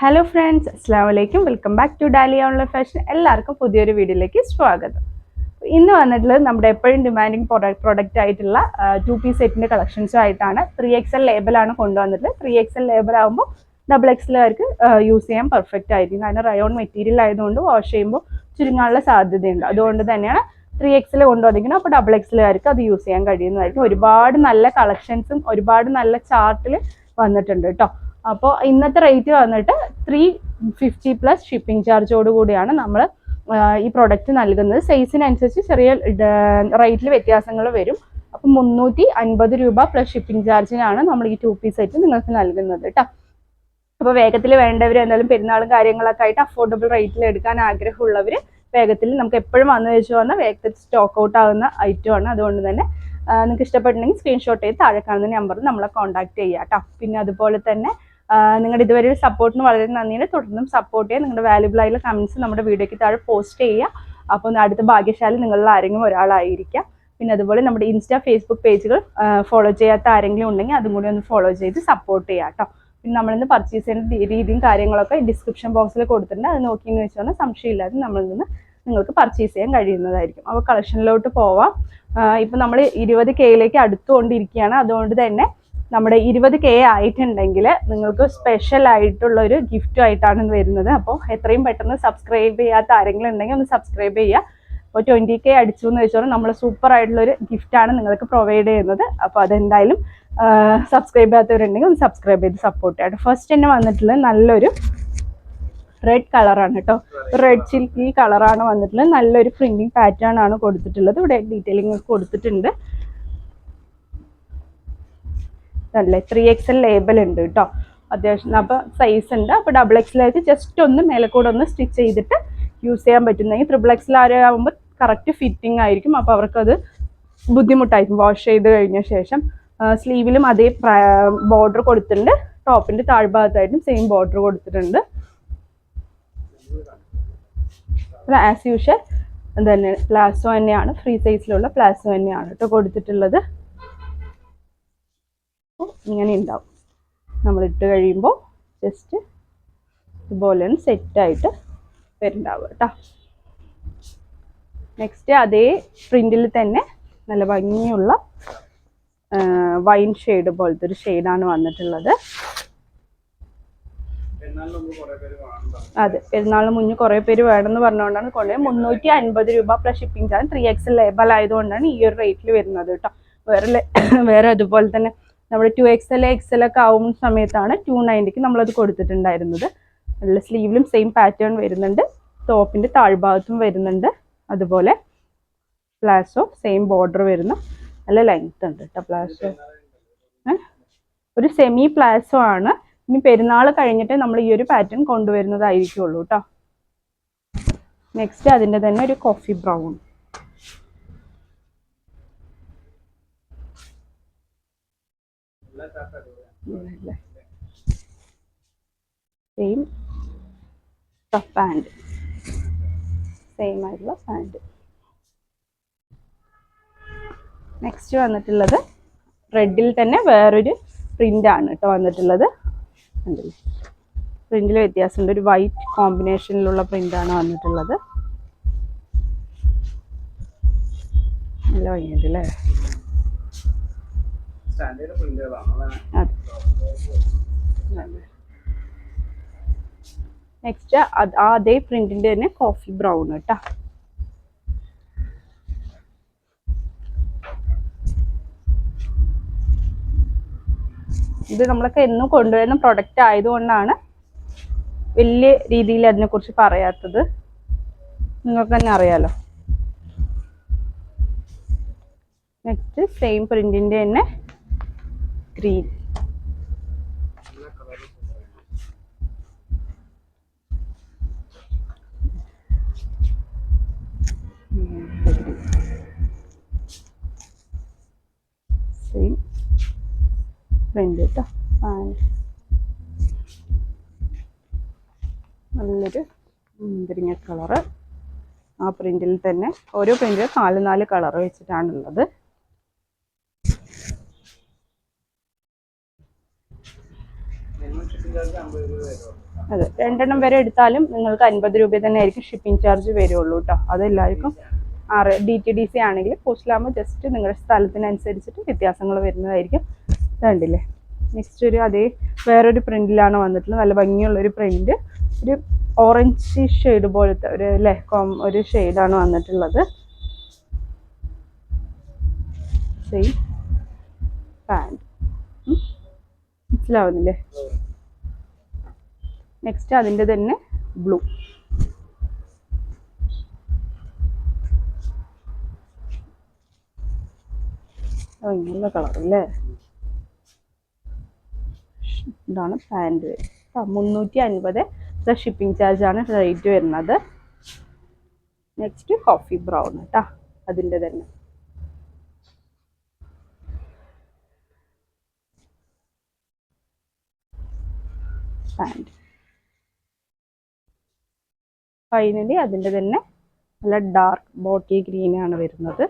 Hello friends, അസ്സലാമു അലൈക്കും. Welcome back to Dalia online fashion. എല്ലാവർക്കും പുതിയൊരു വീഡിയോയിലേക്ക് സ്വാഗതം. ഇന്ന് വന്നിട്ടുള്ളത് നമ്മുടെ എപ്പോഴും ഡിമാൻഡിങ് പ്രൊഡക്റ്റ് ആയിട്ടുള്ള 2 പീസ് സെറ്റിൻ്റെ കളക്ഷൻസും ആയിട്ടാണ്. 3XL ലേബലാണ് കൊണ്ടുവന്നിട്ടുള്ളത്. 3XL ലേബൽ ആകുമ്പോൾ XXLകാർക്ക് യൂസ് ചെയ്യാൻ പെർഫെക്റ്റ് ആയിരിക്കും. കാരണം റയോൺ മെറ്റീരിയൽ ആയതുകൊണ്ട് വാഷ് ചെയ്യുമ്പോൾ ചുരുങ്ങാനുള്ള സാധ്യതയുണ്ട്. അതുകൊണ്ട് തന്നെയാണ് 3XL കൊണ്ടുവന്നിരിക്കുന്നത്. അപ്പോൾ XXLകാർക്ക് അത് യൂസ് ചെയ്യാൻ കഴിയുന്നതായിരിക്കും. ഒരുപാട് നല്ല കളക്ഷൻസും ഒരുപാട് നല്ല ചാർട്ടിൽ വന്നിട്ടുണ്ട് കേട്ടോ. അപ്പോൾ ഇന്നത്തെ റേറ്റ് വന്നിട്ട് 350 പ്ലസ് ഷിപ്പിംഗ് ചാർജോട് കൂടിയാണ് നമ്മൾ ഈ പ്രൊഡക്റ്റ് നൽകുന്നത്. സൈസിനനുസരിച്ച് ചെറിയ റേറ്റിൽ വ്യത്യാസങ്ങൾ വരും. അപ്പം 350 രൂപ പ്ലസ് ഷിപ്പിംഗ് ചാർജിനാണ് നമ്മൾ ഈ 2 പീസ് സെറ്റ് നിങ്ങൾക്ക് നൽകുന്നത് കേട്ടോ. അപ്പോൾ വേഗത്തിൽ വേണ്ടവർ എന്തായാലും പെരുന്നാളും കാര്യങ്ങളൊക്കെ ആയിട്ട് അഫോർഡബിൾ റേറ്റിൽ എടുക്കാൻ ആഗ്രഹമുള്ളവർ വേഗത്തിൽ നമുക്ക് എപ്പോഴും വന്നു വെച്ച് വന്നാൽ വേഗത്തിൽ സ്റ്റോക്ക് ഔട്ട് ആകുന്ന ഐറ്റമാണ്. അതുകൊണ്ട് തന്നെ നിങ്ങൾക്ക് ഇഷ്ടപ്പെട്ടുണ്ടെങ്കിൽ സ്ക്രീൻഷോട്ട് ചെയ്ത് താഴെ കാണുന്ന നമ്പറിൽ നമ്മളെ കോൺടാക്ട് ചെയ്യുക കേട്ടോ. പിന്നെ അതുപോലെ തന്നെ നിങ്ങളുടെ ഇതുവരെ സപ്പോർട്ടിന് വളരെ നന്ദിയുണ്ട്. തുടർന്നും സപ്പോർട്ട് ചെയ്യുക. നിങ്ങളുടെ വാല്യുബിൾ ആയിട്ടുള്ള കമൻറ്റ്സ് നമ്മുടെ വീഡിയോയ്ക്ക് താഴെ പോസ്റ്റ് ചെയ്യുക. അപ്പോൾ അടുത്ത ഭാഗ്യശാലി നിങ്ങളിൽ ആരെങ്കിലും ഒരാളായിരിക്കാം. പിന്നെ അതുപോലെ നമ്മുടെ ഇൻസ്റ്റാ ഫേസ്ബുക്ക് പേജുകൾ ഫോളോ ചെയ്യാത്ത ആരെങ്കിലും ഉണ്ടെങ്കിൽ അതും കൂടി ഒന്ന് ഫോളോ ചെയ്ത് സപ്പോർട്ട് ചെയ്യുക കേട്ടോ. പിന്നെ നമ്മളിന്ന് പർച്ചേസ് ചെയ്യുന്ന രീതിയും കാര്യങ്ങളൊക്കെ ഡിസ്ക്രിപ്ഷൻ ബോക്സിൽ കൊടുത്തിട്ടുണ്ട്. അത് നോക്കിയെന്ന് വെച്ചാൽ സംശയമില്ലാതെ നമ്മളിൽ നിന്ന് നിങ്ങൾക്ക് പർച്ചേസ് ചെയ്യാൻ കഴിയുന്നതായിരിക്കും. അപ്പോൾ കളക്ഷനിലോട്ട് പോവാം. ഇപ്പം നമ്മൾ 20K അടുത്തുകൊണ്ടിരിക്കുകയാണ്. അതുകൊണ്ട് തന്നെ നമ്മുടെ 20K ആയിട്ടുണ്ടെങ്കിൽ നിങ്ങൾക്ക് സ്പെഷ്യൽ ആയിട്ടുള്ളൊരു ഗിഫ്റ്റും ആയിട്ടാണ് വരുന്നത്. അപ്പോൾ എത്രയും പെട്ടെന്ന് സബ്സ്ക്രൈബ് ചെയ്യാത്ത ആരെങ്കിലും ഉണ്ടെങ്കിൽ ഒന്ന് സബ്സ്ക്രൈബ് ചെയ്യുക. അപ്പോൾ 20K അടിച്ചു എന്ന് വെച്ചാൽ നമ്മൾ സൂപ്പർ ആയിട്ടുള്ളൊരു ഗിഫ്റ്റാണ് നിങ്ങൾക്ക് പ്രൊവൈഡ് ചെയ്യുന്നത്. അപ്പോൾ അതെന്തായാലും സബ്സ്ക്രൈബ് ചെയ്യാത്തവരുണ്ടെങ്കിൽ ഒന്ന് സബ്സ്ക്രൈബ് ചെയ്ത് സപ്പോർട്ട് ചെയ്യാം. ഫസ്റ്റ് തന്നെ വന്നിട്ടുള്ളത് നല്ലൊരു റെഡ് കളറാണ് കേട്ടോ. റെഡ് സിൽക്കി കളറാണ് വന്നിട്ടുള്ളത്. നല്ലൊരു പ്രിന്റിങ് പാറ്റേൺ ആണ് കൊടുത്തിട്ടുള്ളത്. ഇവിടെ ഡീറ്റെയിലിംഗ് കൊടുത്തിട്ടുണ്ട്. അല്ലേ 3XL ലേബൽ ഉണ്ട് കേട്ടോ. അത്യാവശ്യം അപ്പോൾ സൈസ് ഉണ്ട്. അപ്പോൾ XXL ജസ്റ്റ് ഒന്ന് മേലെക്കൂടെ ഒന്ന് സ്റ്റിച്ച് ചെയ്തിട്ട് യൂസ് ചെയ്യാൻ പറ്റുന്നെങ്കിൽ XXL ആകുമ്പോൾ കറക്റ്റ് ഫിറ്റിംഗ് ആയിരിക്കും. അപ്പോൾ അവർക്കത് ബുദ്ധിമുട്ടായിരിക്കും വാഷ് ചെയ്ത് കഴിഞ്ഞ ശേഷം. സ്ലീവിലും അതേ ബോർഡർ കൊടുത്തിട്ടുണ്ട്. ടോപ്പിൻ്റെ താഴ്ഭാഗത്തായിട്ടും സെയിം ബോർഡർ കൊടുത്തിട്ടുണ്ട്. ആസ് യൂഷ്വൽ തന്നെ പ്ലാസോ തന്നെയാണ്. ഫ്രീ സൈസിലുള്ള പ്ലാസോ തന്നെയാണ് കേട്ടോ കൊടുത്തിട്ടുള്ളത്. ഇങ്ങനെ ഉണ്ടാവും. നമ്മളിട്ട് കഴിയുമ്പോൾ ജസ്റ്റ് ഇതുപോലെയാണ് സെറ്റായിട്ട് വരുന്നുണ്ടാവുക കേട്ടോ. നെക്സ്റ്റ് അതേ പ്രിന്റിൽ തന്നെ നല്ല ഭംഗിയുള്ള വൈൻ ഷെയ്ഡ് പോലത്തെ ഒരു ഷെയ്ഡാണ് വന്നിട്ടുള്ളത്. അതെ, പെരുന്നാളിന് മുന്നേ കുറേ പേര് വേണമെന്ന് പറഞ്ഞുകൊണ്ടാണ് കൊണ്ടുപോയത്. 350 രൂപ plus shipping charge. 3XL label ആയതുകൊണ്ടാണ് ഈ ഒരു റേറ്റിൽ വരുന്നത് കേട്ടോ. വേറെ അതുപോലെ തന്നെ നമ്മുടെ 2XL XL ഒക്കെ ആവുന്ന സമയത്താണ് 290 നമ്മളത് കൊടുത്തിട്ടുണ്ടായിരുന്നത്. നല്ല സ്ലീവിലും സെയിം പാറ്റേൺ വരുന്നുണ്ട്. ടോപ്പിൻ്റെ താഴ്ഭാഗത്തും വരുന്നുണ്ട്. അതുപോലെ പ്ലാസോ സെയിം ബോർഡർ വരുന്ന നല്ല ലെങ്ത് ഉണ്ട് കേട്ടോ. പ്ലാസോ ഒരു സെമി പ്ലാസോ ആണ്. ഇനി പെരുന്നാൾ കഴിഞ്ഞിട്ട് നമ്മൾ ഈ ഒരു പാറ്റേൺ കൊണ്ടുവരുന്നതായിരിക്കുള്ളൂ കേട്ടോ. നെക്സ്റ്റ് അതിൻ്റെ തന്നെ ഒരു coffee brown. Same pant, same ആയിട്ടുള്ള പാൻറ്. നെക്സ്റ്റ് വന്നിട്ടുള്ളത് റെഡിൽ തന്നെ വേറൊരു പ്രിൻ്റാണ് കേട്ടോ വന്നിട്ടുള്ളത്. ഉണ്ടല്ലേ, പ്രിന്റിൽ വ്യത്യാസമുണ്ട്. ഒരു വൈറ്റ് കോമ്പിനേഷനിലുള്ള പ്രിന്റാണ് വന്നിട്ടുള്ളത്. നല്ല ഭംഗിയുണ്ട് അല്ലേ. നെക്സ്റ്റ് അതേ പ്രിന്റിന്റെ തന്നെ കോഫി ബ്രൗൺ കേട്ടോ. ഇത് നമ്മളൊക്കെ എന്നും കൊണ്ടുവരുന്ന പ്രൊഡക്റ്റ് ആയതുകൊണ്ടാണ് വലിയ രീതിയിൽ അതിനെക്കുറിച്ച് പറയാത്തത്. നിങ്ങൾക്ക് തന്നെ അറിയാലോ. നെക്സ്റ്റ് സെയിം പ്രിന്റിന്റെ തന്നെ ഗ്രീൻ. സെയിം പ്രിന്റ് കേട്ടോ. നല്ലൊരു മുന്തിരിങ്ങ കളറ്. ആ പ്രിന്റിൽ തന്നെ ഓരോ പ്രിന്റിൽ 4 കളർ വെച്ചിട്ടാണുള്ളത്. അതെ, 2 വരെ എടുത്താലും നിങ്ങൾക്ക് 50 രൂപ തന്നെ ആയിരിക്കും ഷിപ്പിംഗ് ചാർജ് വരുള്ളൂ കേട്ടോ. അതെല്ലാവർക്കും DTDC ആണെങ്കിൽ പോസ്റ്റിലാകുമ്പോൾ ജസ്റ്റ് നിങ്ങളുടെ സ്ഥലത്തിനനുസരിച്ചിട്ട് വ്യത്യാസങ്ങൾ വരുന്നതായിരിക്കും. കണ്ടില്ലേ, നെക്സ്റ്റ് ഒരു അതേ വേറൊരു പ്രിന്റിലാണ് വന്നിട്ടുള്ളത്. നല്ല ഭംഗിയുള്ളൊരു പ്രിന്റ്, ഒരു ഓറഞ്ച് ഷെയ്ഡ് പോലത്തെ ഒരു ഷെയ്ഡാണ് വന്നിട്ടുള്ളത്. Same pant, മനസ്സിലാവുന്നില്ലേ? നെക്സ്റ്റ് അതിൻ്റെ തന്നെ ബ്ലൂ. നല്ല കളർ അല്ലേ? ഇതാണ് പാൻറ്. 350 പ്ലസ് ഷിപ്പിംഗ് ചാർജ് ആണ് റേറ്റ് വരുന്നത്. നെക്സ്റ്റ് കോഫി ബ്രൗൺ കേട്ടോ, അതിൻ്റെ തന്നെ പാൻറ്. ഫൈനലി അതിൻ്റെ തന്നെ നല്ല ഡാർക്ക് ബോട്ടിൽ ഗ്രീൻ ആണ് വരുന്നത്.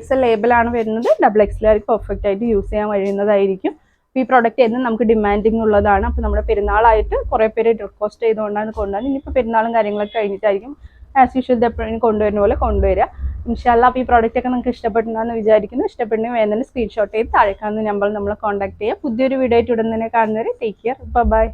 XL ലേബിളാണ് വരുന്നത്. XXL പെർഫെക്റ്റ് ആയിട്ട് യൂസ് ചെയ്യാൻ കഴിയുന്നതായിരിക്കും. ഈ പ്രോഡക്റ്റ് എന്നും നമുക്ക് ഡിമാൻഡിങ് ഉള്ളതാണ്. അപ്പോൾ നമ്മുടെ പെരുന്നാളായിട്ട് കുറേ പേര് റിക്വസ്റ്റ് ചെയ്തുകൊണ്ടാണ് കൊണ്ടുവന്നത്. ഇനിയിപ്പോൾ പെരുന്നാളും കാര്യങ്ങളൊക്കെ കഴിഞ്ഞിട്ടായിരിക്കും ആസ് യൂഷ്വൽ എപ്പോഴും കൊണ്ടുവരുന്ന പോലെ കൊണ്ടുവരിക. ഇൻഷാല്ലാ. അപ്പോൾ ഈ പ്രോഡക്റ്റ് ഒക്കെ നിങ്ങൾക്ക് ഇഷ്ടപ്പെട്ടുണ്ടെന്ന് വിചാരിക്കുന്നു. ഇഷ്ടപ്പെടുന്നെങ്കിൽ വേണമെങ്കിൽ സ്ക്രീൻഷോട്ട് ചെയ്ത് താഴെ കാണുന്ന നമ്പറിൽ നമ്മളെ കോൺടാക്ട് ചെയ്യുക. പുതിയൊരു വീഡിയോ ആയിട്ട് ഉടൻ തന്നെ കാണുന്നവരെ ടേക്ക് കെയർ, ബൈ.